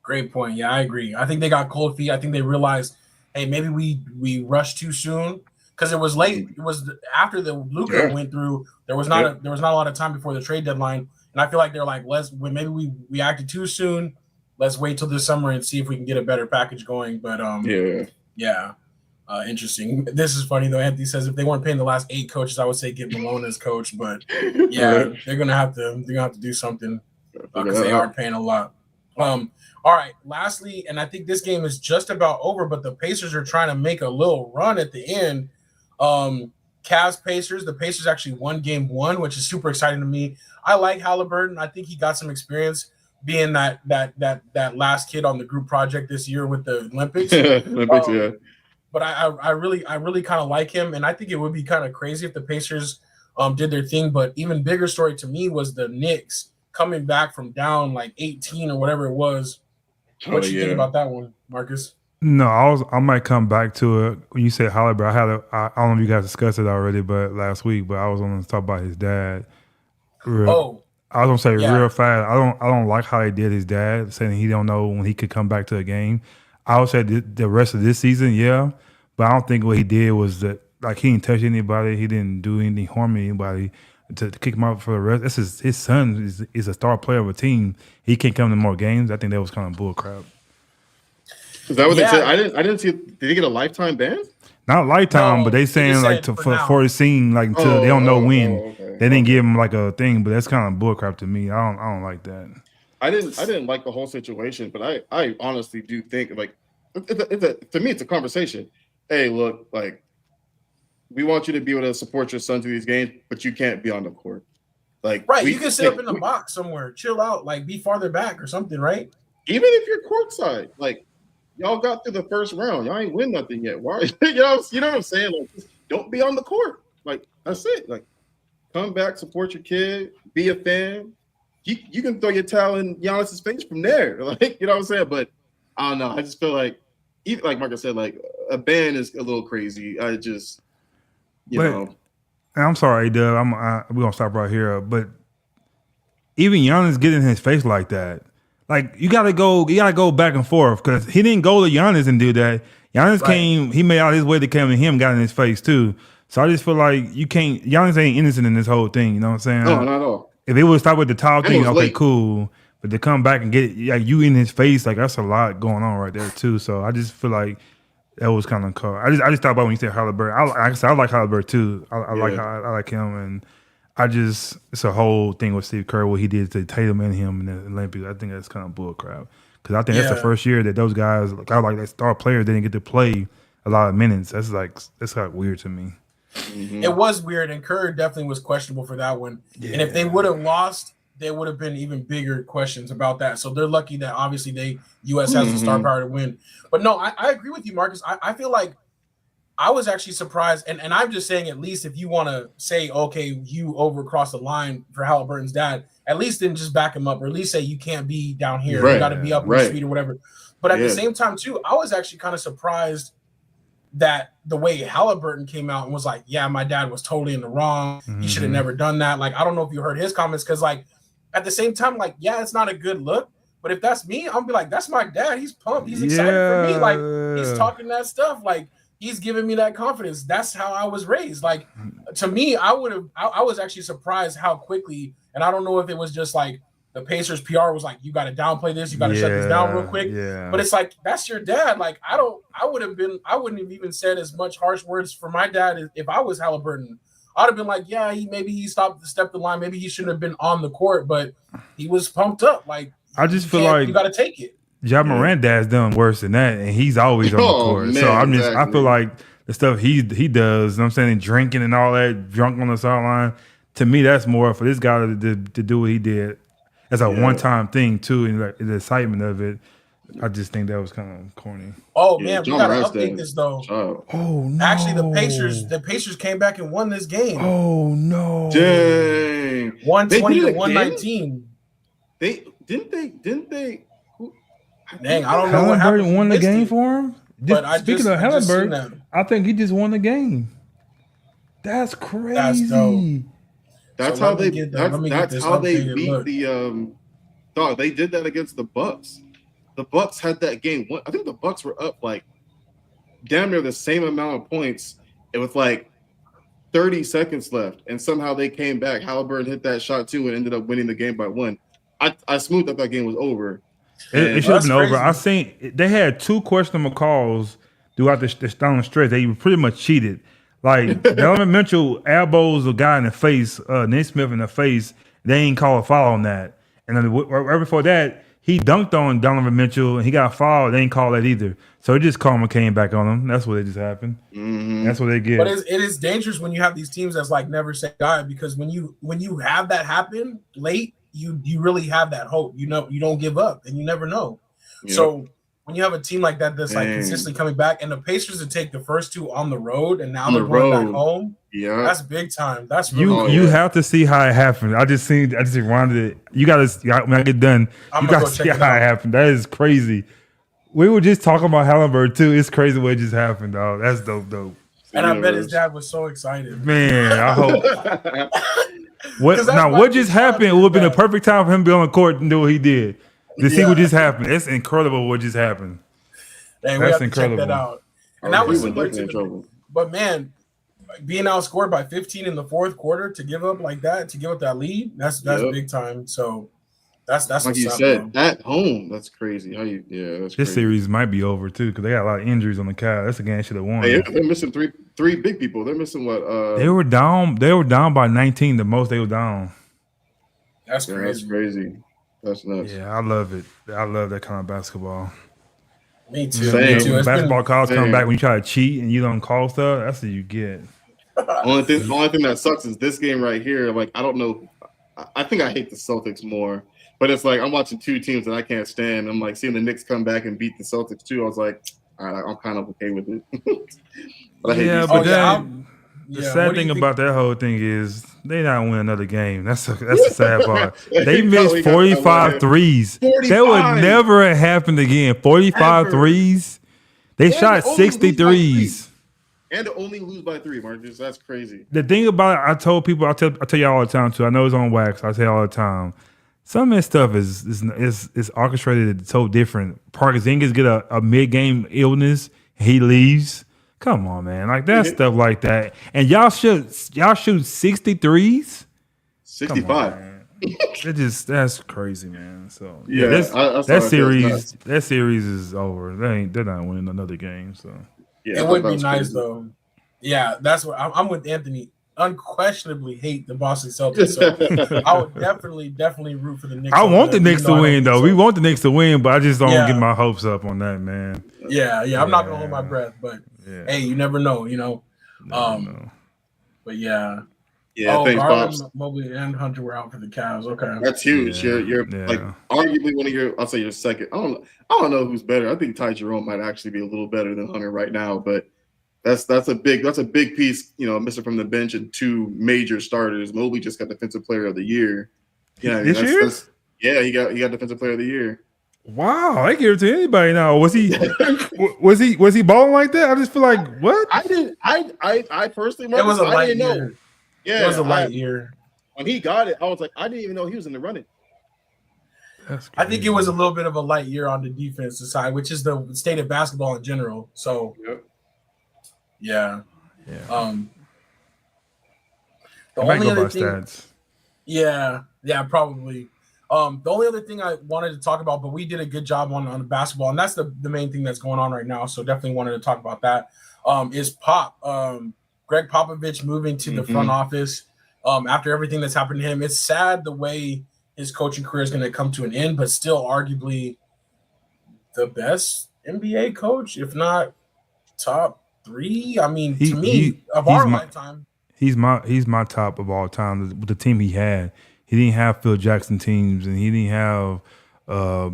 Great point. Yeah, I agree. I think they got cold feet. I think they realized, hey, maybe we rushed too soon because it was late. It was after the Luka went through. There was not a lot of time before the trade deadline, and I feel like they're like, maybe we acted too soon. Let's wait till this summer and see if we can get a better package going. But interesting. This is funny though. Anthony says if they weren't paying the last 8 coaches, I would say get Malone as coach. But yeah, they're gonna have to do something because they are paying a lot. All right. Lastly, and I think this game is just about over, but the Pacers are trying to make a little run at the end. Cavs Pacers. The Pacers actually won game 1, which is super exciting to me. I like Halliburton. I think he got some experience being that last kid on the group project this year with the Olympics. But I really kind of like him, and I think it would be kind of crazy if the Pacers did their thing. But even bigger story to me was the Knicks coming back from down like 18 or whatever it was. What you think about that one, Marcus? No, I might come back to it when you say Halliburton. I don't know if you guys discussed it already, but last week. But I was going to talk about his dad. I was gonna say real fast. I don't like how they did his dad, saying he don't know when he could come back to a game. I would say the rest of this season, but I don't think what he did was that like he didn't touch anybody, he didn't do anything harm anybody. to kick him out for the rest. That's his son is a star player of a team. He can't come to more games. I think that was kind of bull crap. Is that what they said? I didn't see. Did he get a lifetime ban? Not lifetime, but they saying like for the scene, like until they don't know when. Okay. They didn't give him like a thing, but that's kind of bull crap to me. I don't like that. I didn't like the whole situation, but I honestly do think like to me it's a conversation. Hey, look, like we want you to be able to support your son through these games, but you can't be on the court. Like you can sit up in the box somewhere, chill out, like be farther back or something, right? Even if you're courtside, like y'all got through the first round, y'all ain't win nothing yet. Why? you know what I'm saying? Like, just don't be on the court. Like that's it. Like come back, support your kid, be a fan. You can throw your towel in Giannis's face from there. Like, you know what I'm saying? But I don't know. I just feel like, even like Marcus said, like a ban is a little crazy. I just, you know. I'm sorry, Dub. We're gonna stop right here. But even Giannis getting in his face like that, like you gotta go back and forth because he didn't go to Giannis and do that. Giannis came, he made out his way to come to him, got in his face too. So I just feel like you can't. Giannis ain't innocent in this whole thing. You know what I'm saying? No, not at all. If they would stop with the towel thing, okay, late. cool. But to come back and get like you in his face, like that's a lot going on right there too. So I just feel like that was kind of cool. I just thought about when you said Halliburton. I like Halliburton too. I like him, and it's a whole thing with Steve Kerr what he did to Tatum and him in the Olympics. I think that's kind of bull crap because I think that's the first year that those guys, like that star players, didn't get to play a lot of minutes. That's like weird to me. Mm-hmm. It was weird, and Kerr definitely was questionable for that one. Yeah. And if they would have lost, there would have been even bigger questions about that. So they're lucky that obviously U.S. has the star power to win. But no, I agree with you, Marcus. I feel like I was actually surprised, and I'm just saying at least if you want to say, okay, you overcrossed the line for Halliburton's dad, at least then just back him up, or at least say you can't be down here. You got to be up in the street or whatever. But at the same time, too, I was actually kind of surprised that the way Halliburton came out and was like, yeah, my dad was totally in the wrong. He should have never done that. Like, I don't know if you heard his comments because, like, at the same time, like, yeah, it's not a good look. But if that's me, I'll be like, that's my dad. He's pumped. He's excited for me. Like, he's talking that stuff. Like, he's giving me that confidence. That's how I was raised. Like, to me, I was actually surprised how quickly, and I don't know if it was just like the Pacers PR was like, you got to downplay this. You got to shut this down real quick. Yeah. But it's like, that's your dad. Like, I wouldn't have even said as much harsh words for my dad if I was Halliburton. I'd have been like, yeah, maybe he stepped the line. Maybe he shouldn't have been on the court, but he was pumped up. Like, I just feel like you got to take it. Ja Morant dad's done worse than that, and he's always on the court. Man, so I feel like the stuff he does, you know what I'm saying, drinking and all that, drunk on the sideline, to me, that's more for this guy to do what he did as a one-time thing too, and like the excitement of it. I just think that was kind of corny. Oh man, we gotta update this though. Oh no! Actually, the Pacers came back and won this game. Oh no! Dang, 120 to 119. Didn't they? Dang, I don't know what happened. Halliburton won the game for him. Speaking of Halliburton, I think he just won the game. That's crazy. That's dope. That's how they beat the dog. They did that against the Bucks. The Bucks had that game. I think the Bucks were up like damn near the same amount of points with like 30 seconds left, and somehow they came back. Halliburton hit that shot too and ended up winning the game by 1. I smoothed that game was over. It should have been over. I seen they had 2 questionable calls throughout the down stretch. They pretty much cheated. Like Donovan Mitchell elbows a guy in the face, Naismith in the face. They ain't call a foul on that. And then right before that, he dunked on Donovan Mitchell and he got fouled. They ain't call that either. So it just karma came back on him. That's what it just happened. Mm-hmm. That's what they get. But it is dangerous when you have these teams that's like never say die, because when you have that happen late, you really have that hope. You know, you don't give up, and you never know. Yep. So when you have a team like that that's like consistently coming back, and the Pacers to take the first 2 on the road, and now they're going back home. Yeah, that's big time. That's really you have to see how it happened. I just wanted it. You got to when I get done. You got to see how it happened. That is crazy. We were just talking about Halliburton too. It's crazy what just happened, dog. That's dope. And I bet his dad was so excited. Man, I hope. What just happened? It would have been a perfect time for him to be on the court and do what he did. To see what just happened. It's incredible what just happened. Dang, that's incredible. Check that out. And that was similar to trouble. But man, being outscored by 15 in the fourth quarter to give up like that, to give up that lead, that's big time. So that's like what's you up, said, bro. at home. That's crazy. How you? Yeah, that's This crazy. series might be over too because they got a lot of injuries on the Cavs. That's a game should have won. Hey, they're missing three big people. They're missing what? They were down. They were down by 19. The most they were down. That's Yeah, crazy. that's crazy. That's nuts. Yeah, I love it. I love that kind of basketball. Me too. Same. Me too. When basketball calls come same. back when you try to cheat and you don't call stuff, that's what you get. Only thing that sucks is this game right here. Like, I don't know. I think I hate the Celtics more, but it's like I'm watching two teams that I can't stand. I'm like seeing the Knicks come back and beat the Celtics too. I was like, all right, I'm kind of okay with it. But I hate these but teams. the sad thing about that whole thing is they not win another game. That's the sad part. They missed 45 threes. 45. That would never have happened again. 45 threes. They shot 60 threes. And to only lose by 3, Marcus. That's crazy. The thing about it, I told people, I tell y'all all the time too. I know it's on wax. I tell y'all all the time. Some of this stuff is orchestrated so different. Porzingis get a mid-game illness. He leaves. Come on, man. Like that stuff like that. And y'all shoot 63s? 65. That's crazy, man. So yeah, that series is over. They're not winning another game. So it would be nice though. Yeah, that's what I'm with Anthony. Unquestionably hate the Boston Celtics. So I would definitely root for the Knicks. I want the Knicks to win though. We want the Knicks to win, but I just don't get my hopes up on that, man. Yeah. I'm not gonna hold my breath, but hey, you never know, you know. But yeah. Yeah, thanks, Garland, Mobley, and Hunter were out for the Cavs. Okay, that's huge. You're like arguably one of your. I'll say your second. I don't know who's better. I think Ty Jerome might actually be a little better than Hunter right now, but that's a big piece. You know, missing from the bench and 2 major starters. Mobley just got Defensive Player of the Year. Yeah, this year. He got Defensive Player of the Year. Wow, I give it to anybody now. Was he balling like that? I just feel like what? I personally, it was a light year. Yeah, it was a light year. When he got it, I was like, I didn't even know he was in the running. I think it was a little bit of a light year on the defensive side, which is the state of basketball in general. So, yeah. The only other thing, stats. Yeah, probably. The only other thing I wanted to talk about, but we did a good job on the basketball, and that's the main thing that's going on right now. So definitely wanted to talk about that. Is Pop. Greg Popovich moving to the front office after everything that's happened to him. It's sad the way his coaching career is going to come to an end, but still arguably the best NBA coach, if not top 3. I mean, to me, of our lifetime. He's my top of all time with the team he had. He didn't have Phil Jackson teams, and he didn't have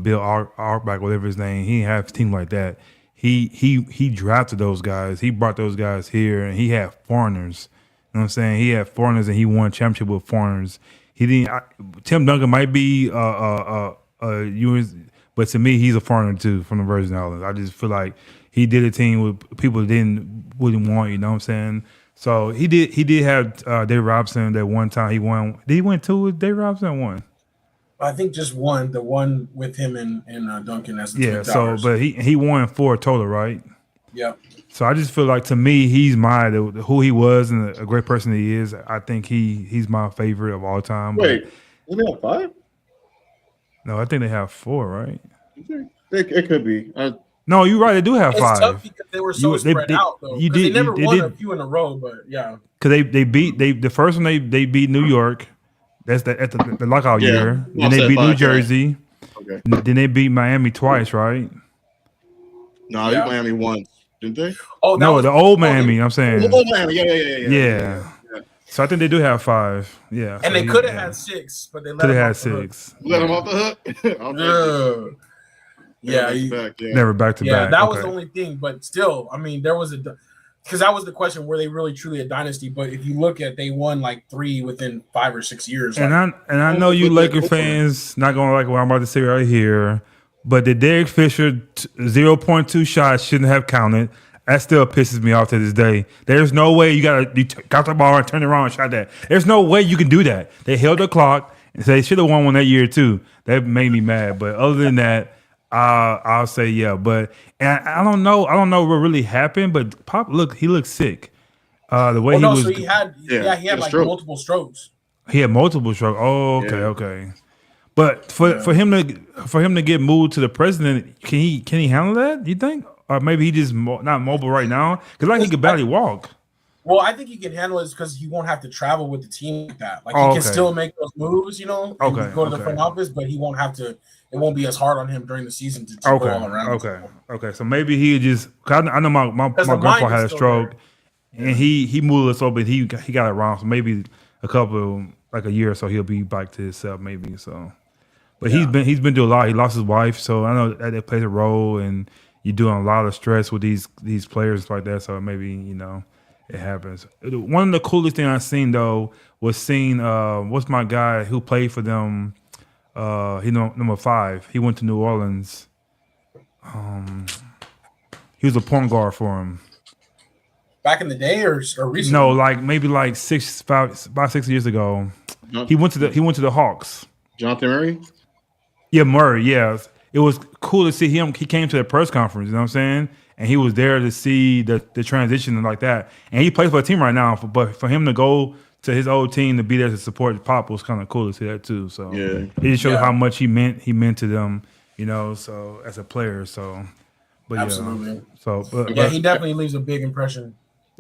Bill Arbach, whatever his name. He didn't have a team like that. He drafted those guys. He brought those guys here, and he had foreigners. You know what I'm saying? He had foreigners, and he won a championship with foreigners. He didn't. Tim Duncan might be US, but to me, he's a foreigner too from the Virgin Islands. I just feel like he did a team with people wouldn't want. You know what I'm saying? So he did have Dave Robinson that one time he won. Did he win 2 with Dave Robinson or 1? I think just one, the one with him and Duncan as the Twin Towers. But he won 4 total, right? Yep. So I just feel like to me, he's who he was and a great person he is. I think he's my favorite of all time. Wait, do they have 5? No, I think they have 4, right? It could be. No, you're right. They do have 5. It's tough because they were so spread out though. They never won a few in a row, but yeah. Because they beat the first one they beat New York. That's at the lockout year. Then they beat New Jersey. Okay. Then they beat Miami twice, right? No, they beat Miami once, didn't they? Oh no, the old Miami. I'm saying. The old Miami, yeah. So I think they do have 5. Yeah. And they could have had 6, but they let them off the hook. Let them off the hook. Never back to back. Yeah, that was the only thing. But still, I mean, there was because that was the question: were they really truly a dynasty? But if you look at, they won like 3 within 5 or 6 years. And I know you Laker fans not gonna like what I'm about to say right here, but the Derek Fisher 0.2 shots shouldn't have counted. That still pisses me off to this day. There's no way you got the ball and turn around and shot that. There's no way you can do that. They held the clock and they should have won one that year too. That made me mad. But other than that, I'll say but and I don't know what really happened. But Pop he looked sick. The way Oh he no, was, so he had like stroke. multiple strokes. he had multiple strokes. Oh, okay, okay. But for him to get moved to the president, can he handle that? You think, or maybe he just not mobile right now because like he could barely walk. Well, I think he can handle it because he won't have to travel with the team like that. Like he can okay. still make those moves, and go to the front office, but he won't have to. It won't be as hard on him during the season to go all around. Okay. So maybe he just. Cause I know my grandpa had a stroke, and he moved us over. He got it wrong. So maybe a year or so he'll be back to himself. Maybe so. But he's been through a lot. He lost his wife, so I know that plays a role, and you're doing a lot of stress with these players like that. So maybe it happens. One of the coolest things I've seen though was seeing what's my guy who played for them. He number 5. He went to New Orleans. He was a point guard for him. Back in the day or recently? No, maybe 6 years ago. He went to the Hawks. Jonathan Murray? Yeah, Murray, yeah. It was cool to see him. He came to the press conference, you know what I'm saying? And he was there to see the transition and like that. And he plays for a team right now, but for him to go to his old team to be there to support Pop was kind of cool to see that too. So it just showed how much he meant to them, so as a player. So but absolutely. But he definitely leaves a big impression.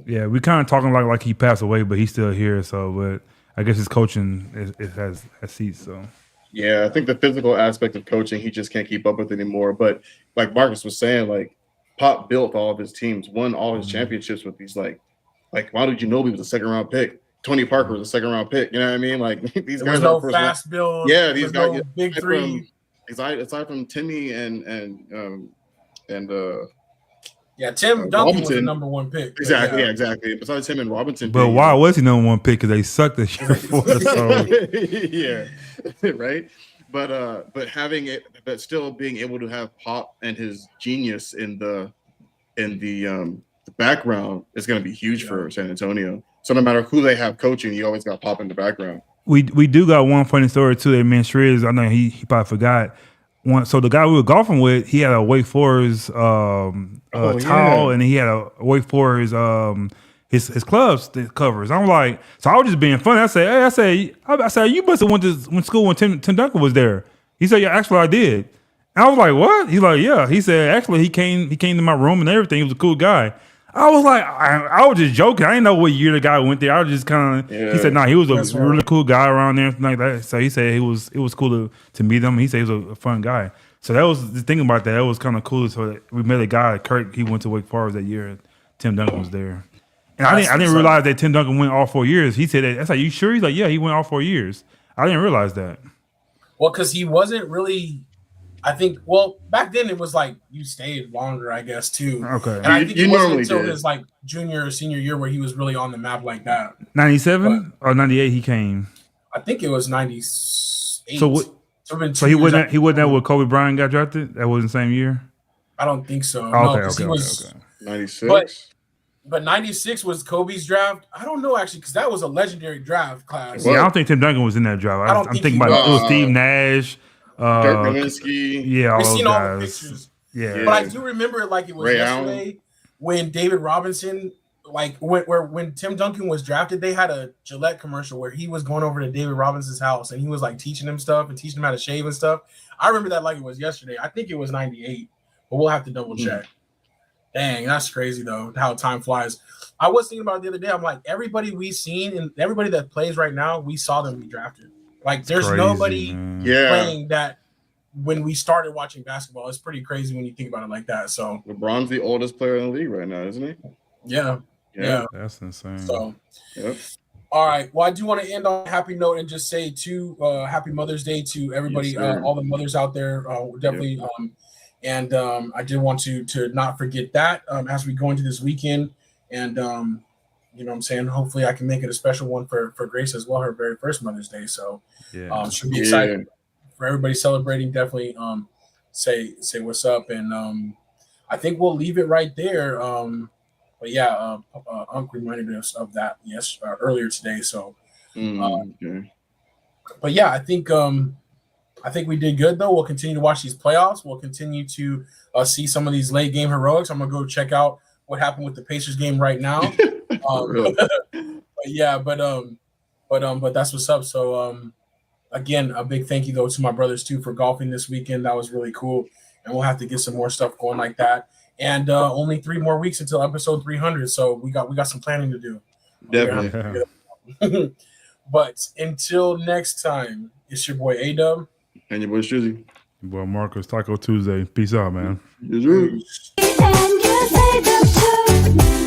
Yeah, we kind of talking like he passed away, but he's still here. So but I guess his coaching has ceased. So yeah, I think the physical aspect of coaching he just can't keep up with anymore. But like Marcus was saying, like Pop built all of his teams, won all his championships with these like Manu Ginobili was a 2nd-round pick. Tony Parker was a 2nd-round pick. You know what I mean? Like these guys no fast build. Yeah, these guys no big three. Aside from Timmy and Tim Duncan was the number 1 pick. Exactly, exactly. Besides him and Robinson. But why was he number 1 pick? Because they sucked this year before. So. Yeah, right. But having it, but still being able to have Pop and his genius in the background is going to be huge for San Antonio. So no matter who they have coaching, you always got Pop in the background. We do got one funny story too that man Shrews, I know he probably forgot. So the guy we were golfing with, he had a Wake Forest towel, and he had a Wake Forest his clubs covers. I'm like, so I was just being funny. I said, you must have went to school when Tim Duncan was there. He said, yeah, actually I did. And I was like, what? He's like, yeah. He said, actually he came to my room and everything. He was a cool guy. I was like, I was just joking. I didn't know what year the guy went there. I was just kind of. He said, he was a really cool guy around there, and like that. So he said it was cool to meet him. He said he was a fun guy. So that was the thing about that. It was kind of cool. So we met a guy, Kirk. He went to Wake Forest that year. And Tim Duncan was there, and I didn't realize that Tim Duncan went all 4 years. He said that. I said, "You sure?" He's like, "Yeah, he went all 4 years." I didn't realize that. Well, because he wasn't really. I think, back then it was like you stayed longer, I guess, too. Okay. And I think it wasn't until his like junior or senior year where he was really on the map like that. 97 or 98 he came. I think it was 98. So he wasn't there when Kobe Bryant got drafted? That wasn't the same year? I don't think so. Okay. 96. But 96 was Kobe's draft. I don't know, actually, because that was a legendary draft class. Yeah, I don't think Tim Duncan was in that draft. I'm thinking about it was Steve Nash. Dirk Nowitzki. Yeah, all We've those seen guys. all the pictures. Yeah. But I do remember it like it was Ray yesterday Allen. when David Robinson, when Tim Duncan was drafted, they had a Gillette commercial where he was going over to David Robinson's house and he was like teaching him stuff and teaching him how to shave and stuff. I remember that like it was yesterday. I think it was 98, but we'll have to double check. Dang, that's crazy though, how time flies. I was thinking about it the other day. I'm like, everybody we've seen and everybody that plays right now, we saw them be drafted. Like, there's crazy, nobody man. playing that when we started watching basketball. It's pretty crazy when you think about it like that. So LeBron's the oldest player in the league right now, isn't he? Yeah. That's insane. So, all right. Well, I do want to end on a happy note and just say happy Mother's Day to everybody, all the mothers out there. Definitely. And I did want to not forget that as we go into this weekend. And you know what I'm saying? Hopefully I can make it a special one for Grace as well, her very first Mother's Day. So should be excited for everybody celebrating. Definitely say what's up. And I think we'll leave it right there. But yeah, Unc reminded us of that earlier today. So but yeah, I think we did good though. We'll continue to watch these playoffs. We'll continue to see some of these late game heroics. I'm gonna go check out what happened with the Pacers game right now. But that's what's up. So again, a big thank you though to my brothers too for golfing this weekend. That was really cool, and we'll have to get some more stuff going like that. And only 3 more weeks until episode 300, so we got some planning to do. Definitely. But until next time, it's your boy A-Dub. And your boy Strizzy. Well, Marcus, Taco Tuesday. Peace out, man. Yes, sir. And you say the truth.